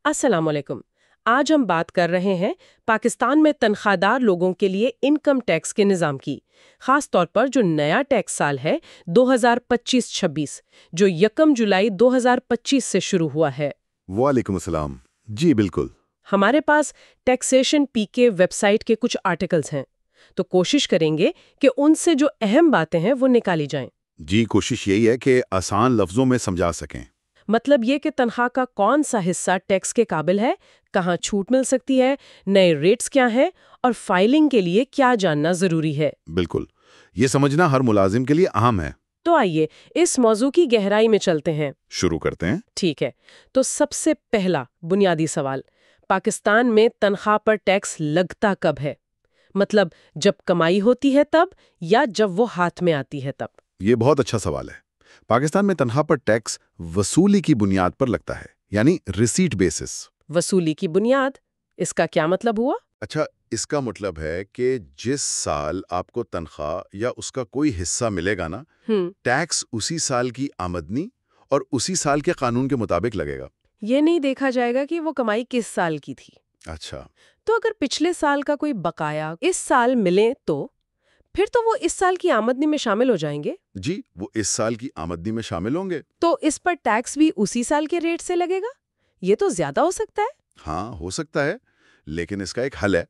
السلام علیکم۔ آج ہم بات کر رہے ہیں پاکستان میں تنخواہ دار لوگوں کے لیے انکم ٹیکس کے نظام کی، خاص طور پر جو نیا ٹیکس سال ہے 2025-26 جو 1 جولائی 2025 سے شروع ہوا ہے۔ وعلیکم السلام۔ جی بالکل۔ ہمارے پاس ٹیکسیشن پی کے ویب سائٹ کے کچھ آرٹیکلز ہیں، تو کوشش کریں گے کہ ان سے جو اہم باتیں ہیں وہ نکالی جائیں۔ جی کوشش یہی ہے کہ آسان لفظوں میں سمجھا سکیں۔ مطلب یہ کہ تنخواہ کا کون سا حصہ ٹیکس کے قابل ہے، کہاں چھوٹ مل سکتی ہے، نئے ریٹس کیا ہیں، اور فائلنگ کے لیے کیا جاننا ضروری ہے۔ بالکل، یہ سمجھنا ہر ملازم کے لیے اہم ہے۔ تو آئیے اس موضوع کی گہرائی میں چلتے ہیں۔ شروع کرتے ہیں۔ ٹھیک ہے، تو سب سے پہلا بنیادی سوال، پاکستان میں تنخواہ پر ٹیکس لگتا کب ہے؟ مطلب جب کمائی ہوتی ہے تب، یا جب وہ ہاتھ میں آتی ہے تب؟ یہ بہت اچھا سوال ہے۔ پاکستان میں تنخواہ پر ٹیکس وصولی کی بنیاد پر لگتا ہے، یعنی ریسیٹ بیسس۔ وصولی کی بنیاد، اس کا کیا مطلب ہوا؟ اچھا، اس کا مطلب ہے کہ جس سال آپ کو تنخواہ یا اس کا کوئی حصہ ملے گا نا، ٹیکس اسی سال کی آمدنی اور اسی سال کے قانون کے مطابق لگے گا۔ یہ نہیں دیکھا جائے گا کہ وہ کمائی کس سال کی تھی۔ اچھا، تو اگر پچھلے سال کا کوئی بقایا اس سال ملے تو پھر تو وہ اس سال کی آمدنی میں شامل ہو جائیں گے؟ جی وہ اس سال کی آمدنی میں شامل ہوں گے۔ تو اس پر ٹیکس بھی اسی سال کے ریٹ سے لگے گا؟ یہ تو زیادہ ہو سکتا ہے۔ ہاں ہو سکتا ہے، لیکن اس کا ایک حل ہے۔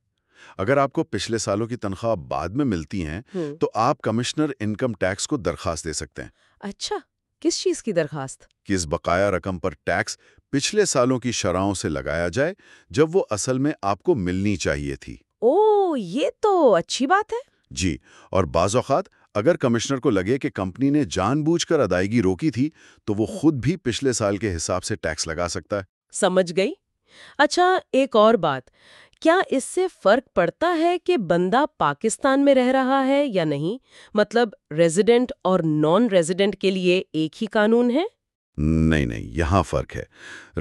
اگر آپ کو پچھلے سالوں کی تنخواہ بعد میں ملتی ہیں تو آپ کمشنر انکم ٹیکس کو درخواست دے سکتے ہیں۔ اچھا، کس چیز کی درخواست؟ کہ اس بقایا رقم پر ٹیکس پچھلے سالوں کی شرحوں سے لگایا جائے جب وہ اصل میں آپ کو ملنی چاہیے تھی۔ اوہ، یہ تو اچھی بات ہے۔ جی، اور بعض اوقات اگر کمشنر کو لگے کہ کمپنی نے جان بوجھ کر ادائیگی روکی تھی تو وہ خود بھی پچھلے سال کے حساب سے ٹیکس لگا سکتا ہے۔ سمجھ گئی۔ اچھا، ایک اور بات، کیا اس سے فرق پڑتا ہے کہ بندہ پاکستان میں رہ رہا ہے یا نہیں؟ مطلب ریزیڈنٹ اور نان ریزیڈنٹ کے لیے ایک ہی قانون ہے؟ نہیں، یہاں فرق ہے۔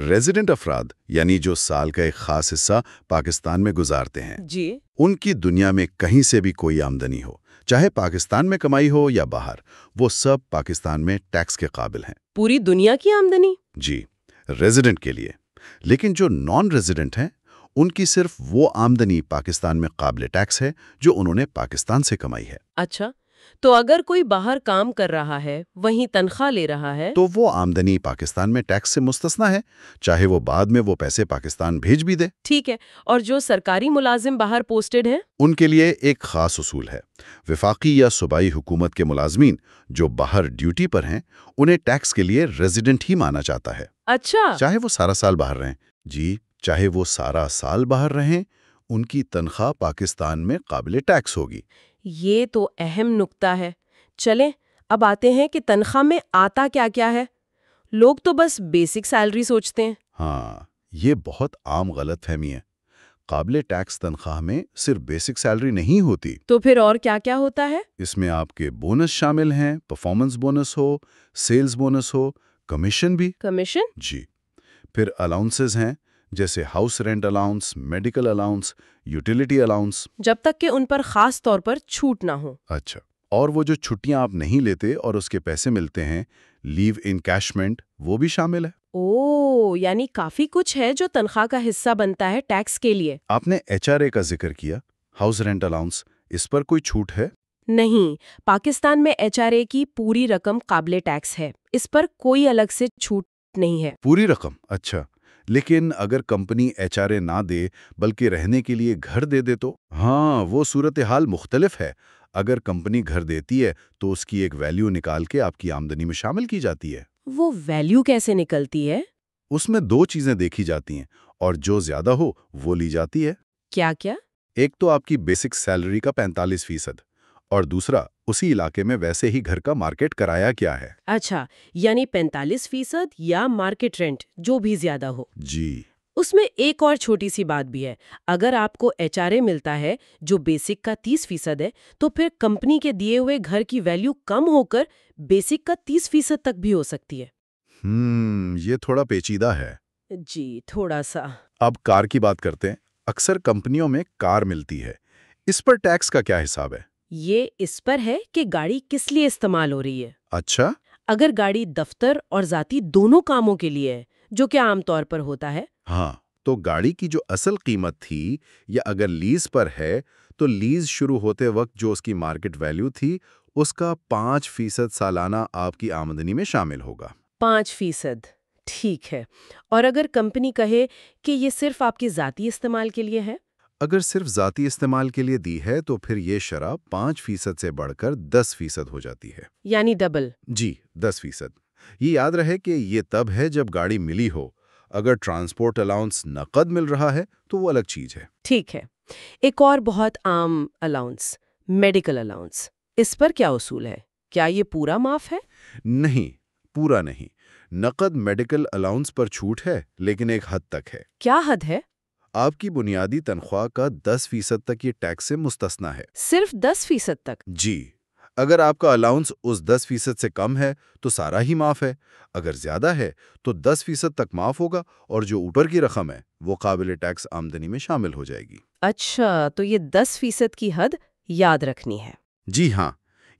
ریزیڈنٹ افراد یعنی جو سال کا ایک خاص حصہ پاکستان میں گزارتے ہیں، جی، ان کی دنیا میں کہیں سے بھی کوئی آمدنی ہو، چاہے پاکستان میں کمائی ہو یا باہر، وہ سب پاکستان میں ٹیکس کے قابل ہیں۔ پوری دنیا کی آمدنی؟ جی، ریزیڈنٹ کے لیے۔ لیکن جو نان ریزیڈنٹ ہیں، ان کی صرف وہ آمدنی پاکستان میں قابل ٹیکس ہے جو انہوں نے پاکستان سے کمائی ہے۔ اچھا، تو اگر کوئی باہر کام کر رہا ہے، وہیں تنخواہ لے رہا ہے، تو وہ آمدنی پاکستان میں ٹیکس سے مستثنی ہے، چاہے وہ بعد میں وہ پیسے پاکستان بھیج بھی دے۔ ٹھیک ہے، اور جو سرکاری ملازم باہر پوسٹڈ ہیں؟ ان کے لیے ایک خاص اصول ہے۔ وفاقی یا صوبائی حکومت کے ملازمین جو باہر ڈیوٹی پر ہیں، انہیں ٹیکس کے لیے ریزیڈنٹ ہی مانا جاتا ہے، اچھا، چاہے وہ سارا سال باہر رہیں۔ جی، چاہے وہ سارا سال باہر رہیں، ان کی تنخواہ پاکستان میں قابل ٹیکس ہوگی۔ یہ تو اہم نکتہ ہے۔ چلیں اب آتے ہیں کہ تنخواہ میں آتا کیا کیا ہے۔ لوگ تو بس بیسک سیلری سوچتے ہیں۔ ہاں، یہ بہت عام غلط فہمی ہے۔ قابل ٹیکس تنخواہ میں صرف بیسک سیلری نہیں ہوتی۔ تو پھر اور کیا کیا ہوتا ہے؟ اس میں آپ کے بونس شامل ہیں، پرفارمنس بونس ہو، سیلز بونس ہو، کمیشن بھی۔ کمیشن؟ جی، پھر الاؤنسز ہیں، جیسے house rent allowance, medical allowance, utility allowance, جب تک کہ ان پر خاص طور پر چھوٹ نہ ہو۔ اچھا، اور وہ جو چھٹیاں آپ نہیں لیتے اور اس کے پیسے ملتے ہیں، لیو انکیشمنٹ، وہ بھی شامل ہے۔ اوہ، یعنی کافی کچھ ہے جو تنخواہ کا حصہ بنتا ہے ٹیکس کے لیے۔ آپ نے HRA کا ذکر کیا، ہاؤس رینٹ الاؤنس، اس پر کوئی چھوٹ ہے؟ نہیں، پاکستان میں HRA کی پوری رقم قابل ٹیکس ہے، اس پر کوئی الگ سے چھوٹ نہیں ہے۔ پوری رقم؟ اچھا، لیکن اگر کمپنی HRA نہ دے بلکہ رہنے کے لیے گھر دے دے تو؟ ہاں، وہ صورتحال مختلف ہے۔ اگر کمپنی گھر دیتی ہے تو اس کی ایک ویلیو نکال کے آپ کی آمدنی میں شامل کی جاتی ہے۔ وہ ویلیو کیسے نکلتی ہے؟ اس میں 2 چیزیں دیکھی جاتی ہیں، اور جو زیادہ ہو وہ لی جاتی ہے۔ کیا کیا؟ ایک تو آپ کی بیسک سیلری کا 45%، اور دوسرا اسی علاقے میں ویسے ہی گھر کا مارکیٹ کرایہ کیا ہے۔ اچھا، یعنی 45% یا مارکیٹ رینٹ جو بھی زیادہ ہو۔ جی، اس میں ایک اور چھوٹی سی بات بھی ہے، اگر آپ کو HRA ملتا ہے جو بیسک کا 30% ہے تو پھر کمپنی کے دیے ہوئے گھر کی ویلیو کم ہو کر بیسک کا 30% تک بھی ہو سکتی ہے۔ یہ تھوڑا پیچیدہ ہے۔ جی، تھوڑا سا۔ اب کار کی بات کرتے ہیں۔ اکثر کمپنیوں میں کار ملتی ہے، اس پر ٹیکس کا کیا حساب ہے؟ یہ اس پر ہے کہ گاڑی کس لیے استعمال ہو رہی ہے۔ اچھا، اگر گاڑی دفتر اور ذاتی دونوں کاموں کے لیے ہے، جو کہ عام طور پر ہوتا ہے، ہاں، تو گاڑی کی جو اصل قیمت تھی یا اگر لیز پر ہے تو لیز شروع ہوتے وقت جو اس کی مارکیٹ ویلیو تھی اس کا 5% سالانہ آپ کی آمدنی میں شامل ہوگا۔ 5%، ٹھیک ہے۔ اور اگر کمپنی کہے کہ یہ صرف آپ کے ذاتی استعمال کے لیے ہے؟ اگر صرف ذاتی استعمال کے لیے دی ہے تو پھر یہ شرح 5% سے بڑھ کر 10% ہو جاتی ہے۔ یعنی ڈبل؟ جی، 10%۔ یہ یاد رہے کہ یہ تب ہے جب گاڑی ملی ہو۔ اگر ٹرانسپورٹ الاؤنس نقد مل رہا ہے تو وہ الگ چیز ہے۔ ٹھیک ہے۔ ایک اور بہت عام الاؤنس، میڈیکل الاؤنس، اس پر کیا اصول ہے؟ کیا یہ پورا معاف ہے؟ نہیں، پورا نہیں۔ نقد میڈیکل الاؤنس پر چھوٹ ہے لیکن ایک حد تک ہے۔ کیا حد ہے؟ آپ کی بنیادی تنخواہ کا 10% تک یہ ٹیکس سے مستثنا ہے۔ صرف 10% تک؟ جی، اگر آپ کا الاؤنس اس 10% سے کم ہے تو سارا ہی معاف ہے۔ اگر زیادہ ہے تو 10% تک معاف ہوگا اور جو اوپر کی رقم ہے وہ قابل ٹیکس آمدنی میں شامل ہو جائے گی۔ اچھا، تو یہ 10% کی حد یاد رکھنی ہے۔ جی ہاں،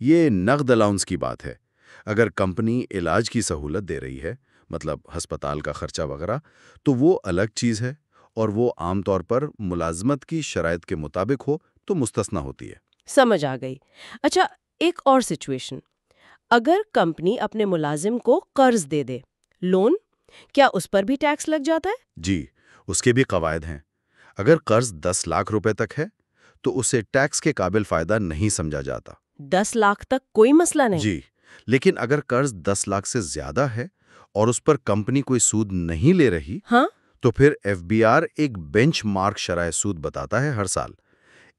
یہ نقد الاؤنس کی بات ہے۔ اگر کمپنی علاج کی سہولت دے رہی ہے، مطلب ہسپتال کا خرچہ وغیرہ، تو وہ الگ چیز ہے اور وہ عام طور پر ملازمت کی شرائط کے مطابق ہو تو مستثنا ہوتی ہے۔ سمجھ آ گئی۔ اچھا، ایک اور سچویشن، اگر کمپنی اپنے ملازم کو قرض دے دے، لون، کیا اس پر بھی ٹیکس لگ جاتا ہے؟ جی، اس کے بھی قواعد ہیں۔ اگر قرض 10 لاکھ روپے تک ہے تو اسے ٹیکس کے قابل فائدہ نہیں سمجھا جاتا۔ 10 لاکھ تک کوئی مسئلہ نہیں؟ جی، لیکن اگر قرض 10 لاکھ سے زیادہ ہے اور اس پر کمپنی کوئی سود نہیں لے رہی، ہاں؟ تو پھر ایف بی آر ایک بینچ مارک شرح سود بتاتا ہے ہر سال۔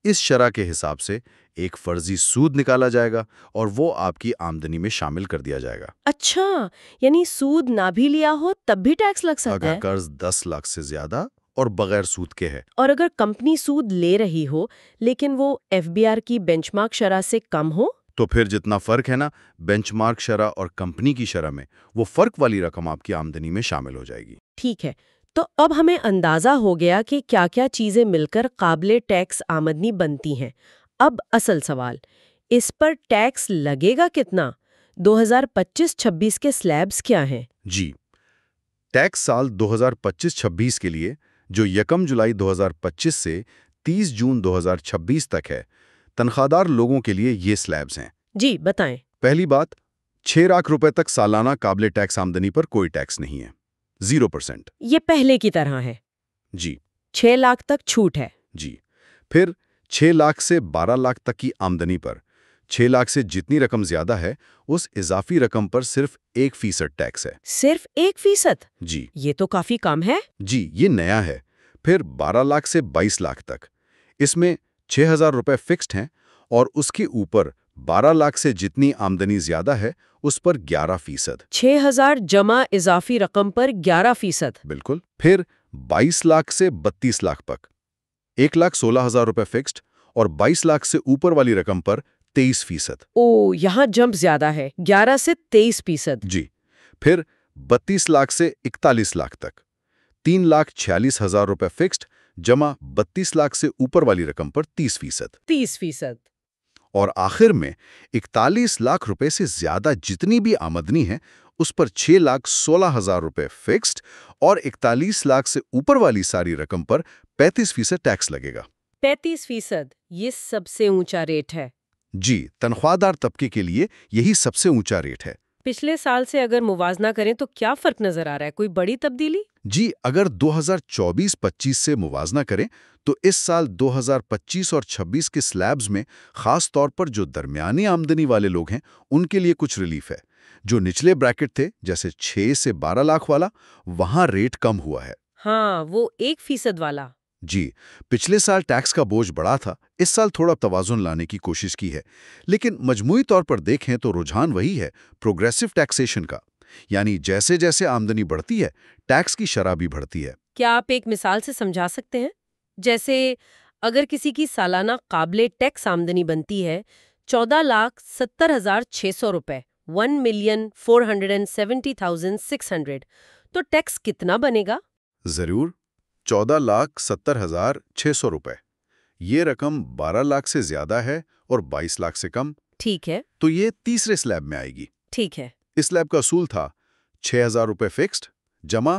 اس شرح کے حساب سے ایک فرضی سود نکالا جائے گا اور وہ آپ کی آمدنی میں شامل کر دیا جائے گا۔ اچھا، یعنی سود نہ بھی لیا ہو تب بھی ٹیکس لگ سکتا اگر ہے؟ قرض 10 لاکھ سے زیادہ اور بغیر سود کے ہے۔ اور اگر کمپنی سود لے رہی ہو لیکن وہ ایف بی آر کی بینچ مارک شرح سے کم ہو؟ تو پھر جتنا فرق ہے نا بینچ مارک شرح اور کمپنی کی شرح میں، وہ فرق والی رقم آپ کی آمدنی میں شامل ہو جائے گی۔ ٹھیک ہے، تو اب ہمیں اندازہ ہو گیا کہ کیا کیا چیزیں مل کر قابل ٹیکس آمدنی بنتی ہیں۔ اب اصل سوال، اس پر ٹیکس لگے گا کتنا؟ 2025-26 کے سلیبز کیا ہیں؟ جی، ٹیکس سال 2025-26 کے لیے جو 1 جولائی 2025 سے 30 جون 2026 تک ہے، تنخواہ دار لوگوں کے لیے یہ سلیبز ہیں۔ جی بتائیں۔ پہلی بات، 6 لاکھ روپے تک سالانہ قابل ٹیکس آمدنی پر کوئی ٹیکس نہیں ہے، 0%۔ یہ پہلے کی طرح ہے؟ جی 6 لاکھ تک چھوٹ ہے؟ جی۔ پھر 6 لاکھ سے 12 لاکھ تک کی آمدنی پر 6 لاکھ سے جتنی رقم زیادہ ہے اس اضافی رقم پر صرف 1% ٹیکس ہے۔ صرف 1%؟ جی یہ تو کافی کم ہے۔ جی، یہ نیا ہے۔ پھر 12 لاکھ سے 22 لاکھ تک، اس میں 6,000 روپے فکسڈ ہیں اور اس کے اوپر 12 لاکھ سے جتنی آمدنی زیادہ ہے اس پر 11%۔ 6,000 جمع اضافی رقم پر 11%؟ بالکل۔ پھر 22 لاکھ سے 32 لاکھ تک 1,16,000 روپے فکسڈ اور 22 لاکھ سے اوپر والی رقم پر 23%۔ او، یہاں جمپ زیادہ ہے، 11 سے 23%۔ جی۔ پھر 32 لاکھ سے 41 لاکھ تک 3,46,000 روپے فکسڈ جمع 32 لاکھ سے اوپر والی رقم پر 30%۔ 30%۔ اور آخر میں 41 لاکھ روپے سے زیادہ جتنی بھی آمدنی ہے اس پر 6,16,000 روپے فکسڈ اور 41 لاکھ سے اوپر والی ساری رقم پر 35% ٹیکس لگے گا۔ 35%، یہ سب سے اونچا ریٹ ہے۔ جی، تنخواہ دار طبقے کے لیے یہی سب سے اونچا ریٹ ہے۔ پچھلے سال سے اگر موازنہ کریں تو کیا فرق نظر آ رہا ہے؟ کوئی بڑی تبدیلی؟ جی، اگر 2024-25 سے موازنہ کریں تو اس سال 2025 اور 26 کے سلیبز میں خاص طور پر جو درمیانی آمدنی والے لوگ ہیں ان کے لیے کچھ ریلیف ہے۔ جو نچلے بریکٹ تھے جیسے 6 سے 12 لاکھ والا، وہاں ریٹ کم ہوا ہے۔ ہاں، وہ 1% والا۔ جی، پچھلے سال ٹیکس کا بوجھ بڑا تھا، اس سال تھوڑا توازن لانے کی کوشش کی ہے، لیکن مجموعی طور پر دیکھیں تو رجحان وہی ہے، پروگریسو ٹیکسیشن کا، یعنی جیسے جیسے آمدنی بڑھتی ہے ٹیکس کی شرح بھی بڑھتی ہے۔ کیا آپ ایک مثال سے سمجھا سکتے ہیں؟ جیسے اگر کسی کی سالانہ قابل ٹیکس آمدنی بنتی ہے 14,70,600 روپے، 1,470,600، تو ٹیکس کتنا بنے گا؟ ضرور، 14,70,600 روپے۔ یہ رقم 12 لاکھ سے زیادہ ہے اور 22 لاکھ سے کم، ٹھیک ہے۔ تو یہ تیسرے سلیب میں آئے گی۔ ٹھیک ہے۔ اس سلیب کا اصول تھا 6,000 روپے فکسڈ جمع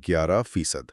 11%।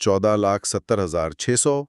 14,70,600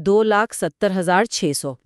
2,70,600।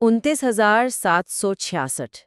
29,766।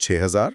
6,000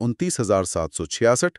29,766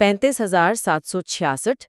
35,766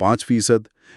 5%,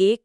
1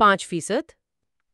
5%?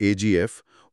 AGF,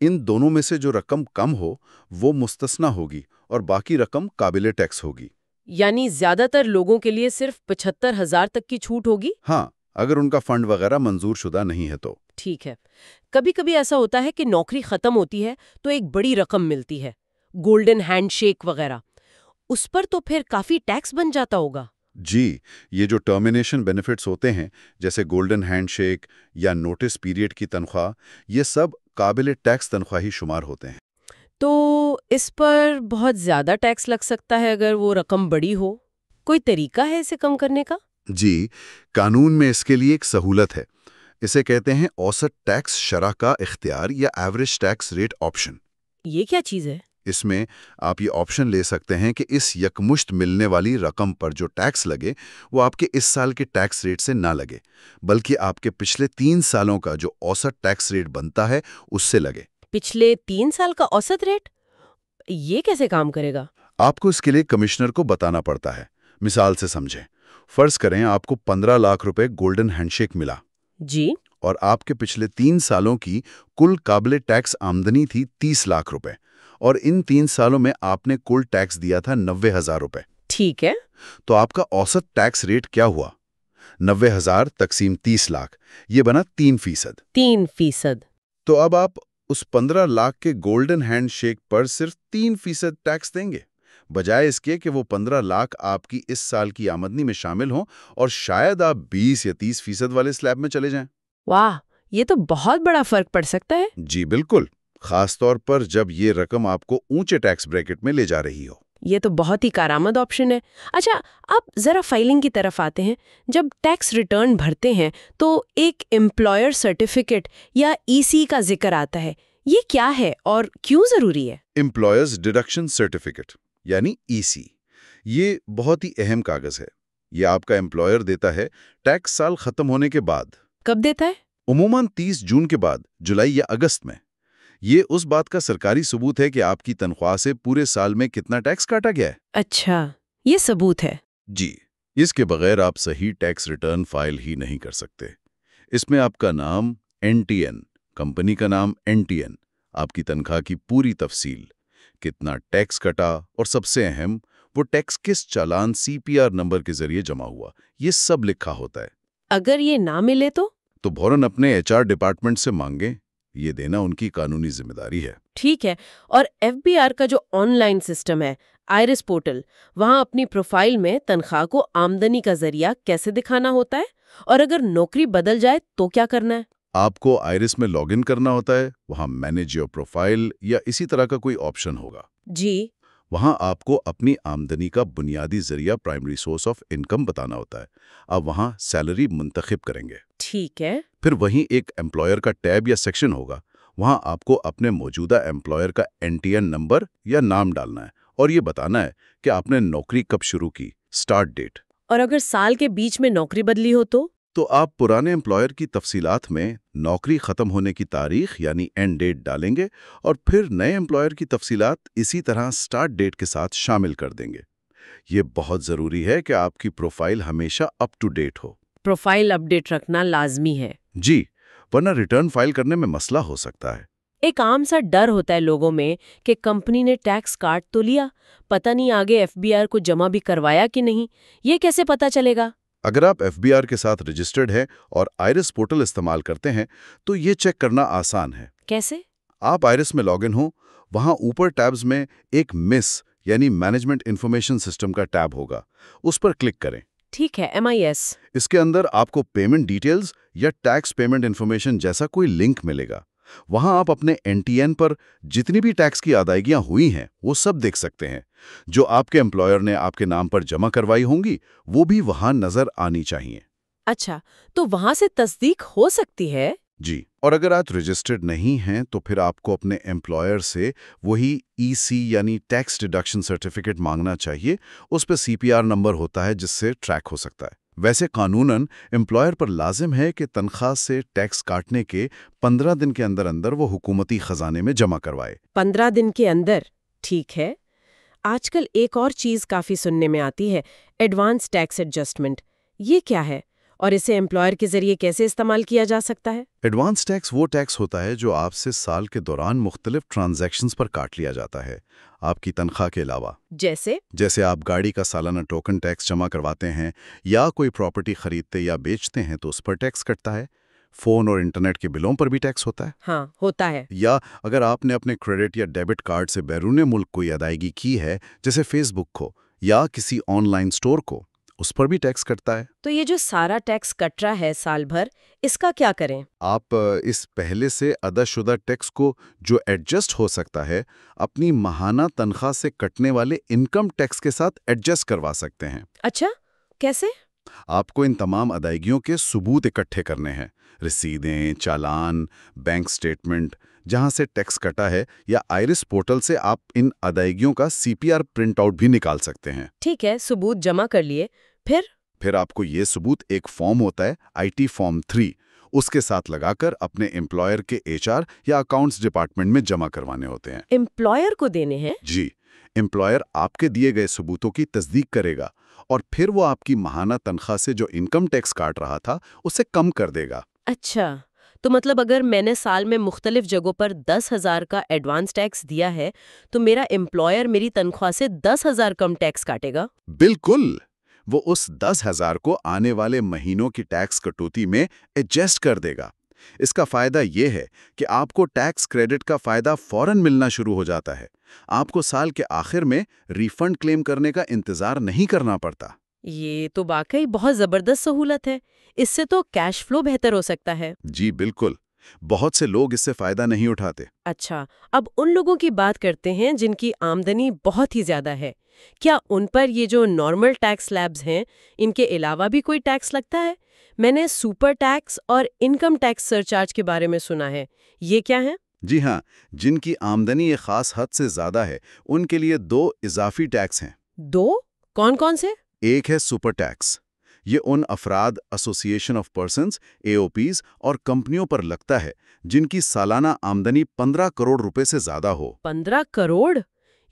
ان دونوں میں سے جو رقم کم ہو وہ مستثنا ہوگی اور باقی رقم قابل ٹیکس ہوگی۔ یعنی زیادہ تر لوگوں کے لیے صرف 75,000 تک کی چھوٹ ہوگی؟ ہاں، اگر ان کا فنڈ وغیرہ منظور شدہ نہیں ہے تو۔ ٹھیک ہے۔ کبھی کبھی ایسا ہوتا ہے کہ نوکری ختم ہوتی ہے تو ایک بڑی رقم ملتی ہے، گولڈن ہینڈ شیک وغیرہ، اس پر تو پھر کافی ٹیکس بن جاتا ہوگا۔ جی، یہ جو ٹرمینیشن بینیفٹس ہوتے ہیں جیسے گولڈن ہینڈ شیک یا نوٹس پیریڈ کی تنخواہ، یہ سب قابل ٹیکس تنخواہی شمار ہوتے ہیں۔ تو اس پر بہت زیادہ ٹیکس لگ سکتا ہے اگر وہ رقم بڑی ہو۔ کوئی طریقہ ہے اسے کم کرنے کا؟ جی، قانون میں اس کے لیے ایک سہولت ہے، اسے کہتے ہیں اوسط ٹیکس شرح کا اختیار یا ایوریج ٹیکس ریٹ آپشن۔ یہ کیا چیز ہے؟ اس میں آپ یہ آپشن لے سکتے ہیں کہ اس یکمشت ملنے والی رقم پر جو ٹیکس لگے وہ آپ کے اس سال کے ٹیکس ریٹ سے نہ لگے، بلکہ آپ کے پچھلے 3 سالوں کا جو اوسط ٹیکس ریٹ بنتا ہے اس سے لگے۔ پچھلے 3 سال کا اوسط ریٹ؟ یہ کیسے کام کرے گا؟ آپ کو اس کے لیے کمشنر کو بتانا پڑتا ہے۔ مثال سے سمجھیں، فرض کریں آپ کو 15 لاکھ روپے گولڈن ہینڈ شیک ملا۔ جی۔ اور آپ کے پچھلے 3 سالوں کی کل قابل ٹیکس آمدنی تھی 30 لاکھ روپے، اور ان 3 سالوں میں آپ نے کل ٹیکس دیا تھا 90,000 روپے۔ ٹھیک ہے۔ تو آپ کا اوسط ٹیکس ریٹ کیا ہوا؟ 90,000 تقسیم 30 لاکھ، یہ بنا 3%۔ 3%۔ تو اب آپ اس 15 لاکھ کے گولڈن ہینڈ شیک پر صرف 3% ٹیکس دیں گے، بجائے اس کے کہ وہ 15 لاکھ آپ کی اس سال کی آمدنی میں شامل ہوں اور شاید آپ 20 یا 30% والے سلیب میں چلے جائیں۔ واہ، یہ تو بہت بڑا فرق پڑ سکتا ہے۔ جی بالکل، خاص طور پر جب یہ رقم آپ کو اونچے ٹیکس بریکٹ میں لے جا رہی ہو۔ یہ تو بہت ہی کارآمد آپشن ہے۔ اچھا، اب ذرا فائلنگ کی طرف آتے ہیں۔ جب ٹیکس ریٹرن بھرتے ہیں تو ایک امپلائر سرٹیفکیٹ یا EC کا ذکر آتا ہے، یہ کیا ہے اور کیوں ضروری ہے؟ امپلائرز ڈیڈکشن سرٹیفکیٹ یعنی EC، یہ بہت ہی اہم کاغذ ہے۔ یہ آپ کا امپلائر دیتا ہے ٹیکس سال ختم ہونے کے بعد۔ کب دیتا ہے؟ عموماً 30 جون کے بعد، جولائی یا اگست میں۔ یہ اس بات کا سرکاری ثبوت ہے کہ آپ کی تنخواہ سے پورے سال میں کتنا ٹیکس کاٹا گیا ہے۔ اچھا، یہ ثبوت ہے۔ جی، اس کے بغیر آپ صحیح ٹیکس ریٹرن فائل ہی نہیں کر سکتے۔ اس میں آپ کا نام NTN، کمپنی کا نام NTN، آپ کی تنخواہ کی پوری تفصیل، کتنا ٹیکس کٹا، اور سب سے اہم وہ ٹیکس کس چالان CPR نمبر کے ذریعے جمع ہوا، یہ سب لکھا ہوتا ہے۔ اگر یہ نہ ملے تو؟ تو فوراً اپنے HR ڈپارٹمنٹ سے مانگیں، یہ دینا ان کی قانونی ذمہ داری ہے۔ ٹھیک ہے۔ اور FBR کا جو آن لائن سسٹم ہے، آئرس پورٹل، وہاں اپنی پروفائل میں تنخواہ کو آمدنی کا ذریعہ کیسے دکھانا ہوتا ہے؟ اور اگر نوکری بدل جائے تو کیا کرنا ہے؟ آپ کو آئرس میں لاگ ان کرنا ہوتا ہے، وہاں مینیج یور پروفائل یا اسی طرح کا کوئی آپشن ہوگا۔ جی۔ وہاں آپ کو اپنی آمدنی کا بنیادی ذریعہ پرائمری سورس آف انکم بتانا ہوتا ہے۔ آپ وہاں سیلری منتخب کریں گے۔ ٹھیک ہے۔ پھر وہیں ایک امپلائر کا ٹیب یا سیکشن ہوگا، وہاں آپ کو اپنے موجودہ امپلائر کا NTN نمبر یا نام ڈالنا ہے اور یہ بتانا ہے کہ آپ نے نوکری کب شروع کی، سٹارٹ ڈیٹ۔ اور اگر سال کے بیچ میں نوکری بدلی ہو تو آپ پرانے امپلائر کی تفصیلات میں نوکری ختم ہونے کی تاریخ یعنی اینڈ ڈیٹ ڈالیں گے، اور پھر نئے امپلائر کی تفصیلات اسی طرح سٹارٹ ڈیٹ کے ساتھ شامل کر دیں گے۔ یہ بہت ضروری ہے کہ آپ کی پروفائل ہمیشہ اپ ٹو ڈیٹ ہو۔ پروفائل اپ ڈیٹ رکھنا لازمی ہے۔ جی، ورنہ ریٹرن فائل کرنے میں مسئلہ ہو سکتا ہے۔ ایک عام سا ڈر ہوتا ہے لوگوں میں کہ کمپنی نے ٹیکس کاٹ تو لیا، پتہ نہیں آگے FBR کو جمع بھی کروایا کہ نہیں، یہ کیسے پتہ چلے گا؟ اگر آپ FBR کے ساتھ رجسٹرڈ ہیں اور آئرس پورٹل استعمال کرتے ہیں تو یہ چیک کرنا آسان ہے۔ کیسے؟ آپ آئرس میں لاگ ان ہوں، وہاں اوپر ٹیبز میں ایک MIS یعنی مینجمنٹ انفارمیشن سسٹم کا ٹیب ہوگا، اس پر کلک کریں۔ ٹھیک ہے، MIS۔ اس کے اندر آپ کو پیمنٹ ڈیٹیلز یا ٹیکس پیمنٹ انفارمیشن جیسا کوئی لنک ملے گا۔ وہاں آپ اپنے NTN پر جتنی بھی ٹیکس کی ادائیگیاں ہوئی ہیں وہ سب دیکھ سکتے ہیں۔ جو آپ کے امپلائر نے آپ کے نام پر جمع کروائی ہوں گی وہ بھی وہاں نظر آنی چاہیے۔ اچھا، تو وہاں سے تصدیق ہو سکتی ہے؟ جی، اور اگر آپ رجسٹرڈ نہیں ہیں تو پھر آپ کو اپنے امپلائر سے وہی EC یعنی ٹیکس ڈیڈکشن سرٹیفکیٹ مانگنا چاہیے۔ اس پہ CPR نمبر ہوتا ہے جس سے ٹریک ہو سکتا ہے۔ ویسے قانوناً امپلائر پر لازم ہے کہ تنخواہ سے ٹیکس کاٹنے کے 15 دن کے اندر اندر وہ حکومتی خزانے میں جمع کروائے۔ 15 دن کے اندر؟ ٹھیک ہے۔ آج کل ایک اور چیز کافی سننے میں آتی ہے، ایڈوانس ٹیکس ایڈجسٹمنٹ۔ یہ کیا ہے اور اسے امپلائر کے ذریعے کیسے استعمال کیا جا سکتا ہے؟ ایڈوانس ٹیکس وہ ٹیکس ہوتا ہے جو آپ سے سال کے دوران مختلف ٹرانزیکشنز پر کاٹ لیا جاتا ہے، آپ کی تنخواہ کے علاوہ۔ جیسے آپ گاڑی کا سالانہ ٹوکن ٹیکس جمع کرواتے ہیں یا کوئی پراپرٹی خریدتے یا بیچتے ہیں تو اس پر ٹیکس کٹتا ہے۔ فون اور انٹرنیٹ کے بلوں پر بھی ٹیکس ہوتا ہے۔ ہاں، ہوتا ہے۔ یا اگر آپ نے اپنے کریڈٹ یا ڈیبٹ کارڈ سے بیرون ملک کوئی ادائیگی کی ہے، جیسے فیس بک کو یا کسی آن لائن سٹور کو، اس پر بھی ٹیکس کٹتا ہے۔ تو یہ جو سارا ٹیکس کٹ رہا ہے سال بھر، اس کا کیا کریں؟ آپ اس پہلے سے ادا شدہ ٹیکس کو جو ایڈجسٹ ہو سکتا ہے، اپنی ماہانہ تنخواہ سے کٹنے والے انکم ٹیکس کے ساتھ ایڈجسٹ کروا سکتے ہیں۔ اچھا، کیسے؟ آپ کو ان تمام ادائیگیوں کے ثبوت اکٹھے کرنے ہیں، رسیدیں، چالان، بینک سٹیٹمنٹ جہاں سے ٹیکس کٹا ہے، یا آئرس پورٹل سے آپ ان ادائیگیوں کا CPR پرنٹ آؤٹ بھی نکال سکتے ہیں۔ ٹھیک ہے، ثبوت جمع کر لیے، پھر آپ کو یہ ثبوت ایک فارم ہوتا ہے IT فارم 3، اس کے ساتھ لگا کر اپنے امپلائر کے HR یا اکاؤنٹس ڈپارٹمنٹ میں جمع کروانے ہوتے ہیں۔ امپلائر کو دینے ہیں؟ جی، امپلائر آپ کے دیے گئے ثبوتوں کی تصدیق کرے گا اور پھر وہ آپ کی ماہانہ تنخواہ سے جو انکم ٹیکس کاٹ رہا تھا اسے کم کر دے گا۔ اچھا، تو مطلب اگر میں نے سال میں مختلف جگہوں پر 10,000 کا ایڈوانس ٹیکس دیا ہے تو میرا امپلائر میری تنخواہ سے 10,000 کم ٹیکس کاٹے گا؟ بالکل، وہ اس 10,000 کو آنے والے مہینوں کی ٹیکس کٹوتی میں ایڈجسٹ کر دے گا۔ اس کا فائدہ یہ ہے کہ آپ کو ٹیکس کریڈٹ کا فائدہ فوراً ملنا شروع ہو جاتا ہے۔ آپ کو سال کے آخر میں ری فنڈ کلیم کرنے کا انتظار نہیں کرنا پڑتا۔ یہ تو واقعی بہت زبردست سہولت ہے۔ اس سے تو کیش فلو بہتر ہو سکتا ہے۔ جی بالکل، بہت سے لوگ اس سے فائدہ نہیں اٹھاتے۔ اچھا، اب ان لوگوں کی بات کرتے ہیں جن کی آمدنی بہت ہی زیادہ ہے۔ کیا ان پر یہ جو نارمل ٹیکس سلیبز ہیں، ان کے علاوہ بھی کوئی ٹیکس لگتا ہے؟ میں نے سپر ٹیکس اور انکم ٹیکس سرچارج کے بارے میں سنا ہے، یہ کیا ہے؟ جی ہاں، جن کی آمدنی ایک خاص حد سے زیادہ ہے ان کے لیے 2 اضافی ٹیکس ہیں۔ 2؟ کون کون سے؟ ایک ہے سپر ٹیکس، یہ ان افراد، ایسوسی ایشن آف پرسنز، AOPs اور کمپنیوں پر لگتا ہے جن کی سالانہ آمدنی 15 کروڑ روپے سے زیادہ ہو۔ 15 کروڑ؟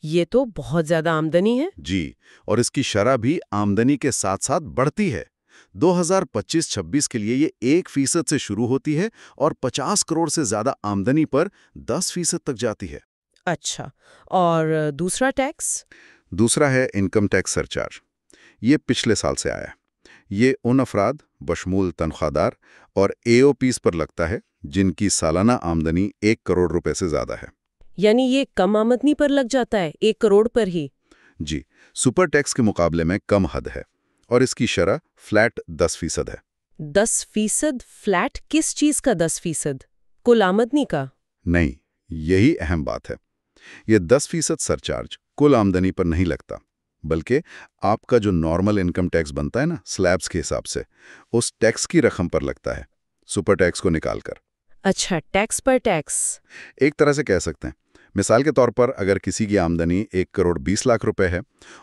یہ تو بہت زیادہ آمدنی ہے۔ جی، اور اس کی شرح بھی آمدنی کے ساتھ ساتھ بڑھتی ہے۔ 2025-26 کے لیے یہ 1% سے شروع ہوتی ہے اور 50 کروڑ سے زیادہ آمدنی پر 10% تک جاتی ہے۔ اچھا، اور دوسرا ٹیکس؟ دوسرا ہے انکم ٹیکس سرچارج۔ یہ پچھلے سال سے آیا ہے۔ یہ ان افراد بشمول تنخواہ دار اور AOPs پر لگتا ہے جن کی سالانہ آمدنی 1 کروڑ روپے سے زیادہ ہے۔ یعنی یہ کم آمدنی پر لگ جاتا ہے، 1 کروڑ پر ہی؟ جی، سپر ٹیکس کے مقابلے میں کم حد ہے اور اس کی شرح فلیٹ 10% ہے۔ 10% فلیٹ؟ کس چیز کا 10%؟ کل آمدنی کا؟ نہیں، یہی اہم بات ہے۔ یہ 10% سرچارج کل آمدنی پر نہیں لگتا، بلکہ آپ کا جو نارمل انکم ٹیکس بنتا ہے نا، سلیبز کے حساب سے، اس ٹیکس کی رقم پر لگتا ہے، سپر ٹیکس کو نکال کر۔ اچھا، ٹیکس پر ٹیکس۔ ایک طرح سے کہہ سکتے ہیں، مثال کے طور پر اگر کسی کی آمدنی 1 کروڑ 20 لاکھ روپے ہے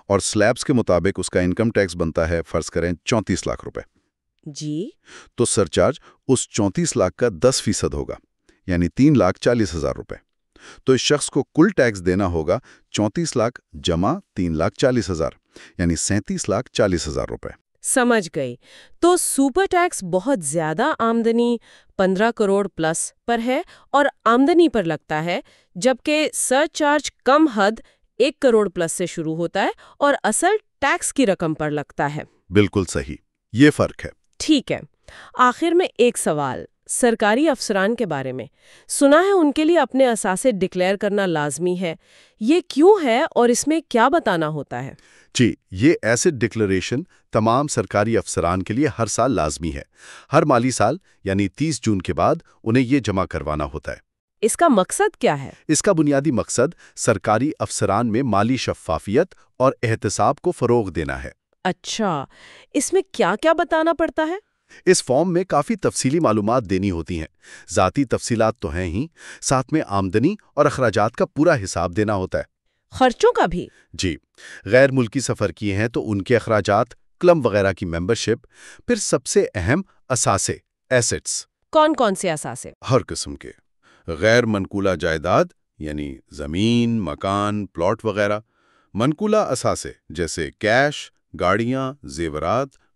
اور سلیبز کے مطابق اس کا انکم ٹیکس بنتا ہے فرض کریں 34 لاکھ روپے، جی، تو سرچارج اس 34 لاکھ کا 10% ہوگا، یعنی 3,40,000 روپے۔ تو اس شخص کو کل ٹیکس دینا ہوگا 34 لاکھ جمع 3,40,000، یعنی 37,40,000 روپے۔ سمجھ گئی۔ تو سپر ٹیکس بہت زیادہ آمدنی 15 کروڑ پلس پر ہے اور آمدنی پر لگتا ہے، جبکہ سرچارج کم حد 1 کروڑ پلس سے شروع ہوتا ہے اور اصل ٹیکس کی رقم پر لگتا ہے۔ بالکل صحیح، یہ فرق ہے۔ ٹھیک ہے، آخر میں ایک سوال سرکاری افسران کے بارے میں۔ سنا ہے ان کے لیے اپنے اثاثے ڈکلیئر کرنا لازمی ہے، یہ کیوں ہے اور اس میں کیا بتانا ہوتا ہے؟ جی، یہ ایسٹ ڈکلریشن تمام سرکاری افسران کے لیے ہر سال لازمی ہے۔ ہر مالی سال یعنی 30 جون کے بعد انہیں یہ جمع کروانا ہوتا ہے۔ اس کا مقصد کیا ہے؟ اس کا بنیادی مقصد سرکاری افسران میں مالی شفافیت اور احتساب کو فروغ دینا ہے۔ اچھا، اس میں کیا کیا بتانا پڑتا ہے؟ اس فارم میں کافی تفصیلی معلومات دینی ہوتی ہیں۔ ذاتی تفصیلات تو ہیں ہی، ساتھ میں آمدنی اور اخراجات کا پورا حساب دینا ہوتا ہے۔ خرچوں کا بھی؟ جی، غیر ملکی سفر کیے ہیں تو ان کے اخراجات، کلب وغیرہ کی ممبرشپ، پھر سب سے اہم اثاثے، ایسٹس۔ کون کون سے اثاثے؟ ہر قسم کے۔ غیر منقولہ جائیداد یعنی زمین، مکان، پلاٹ وغیرہ۔ منقولہ اثاثے جیسے کیش، گاڑیاں، زیورات،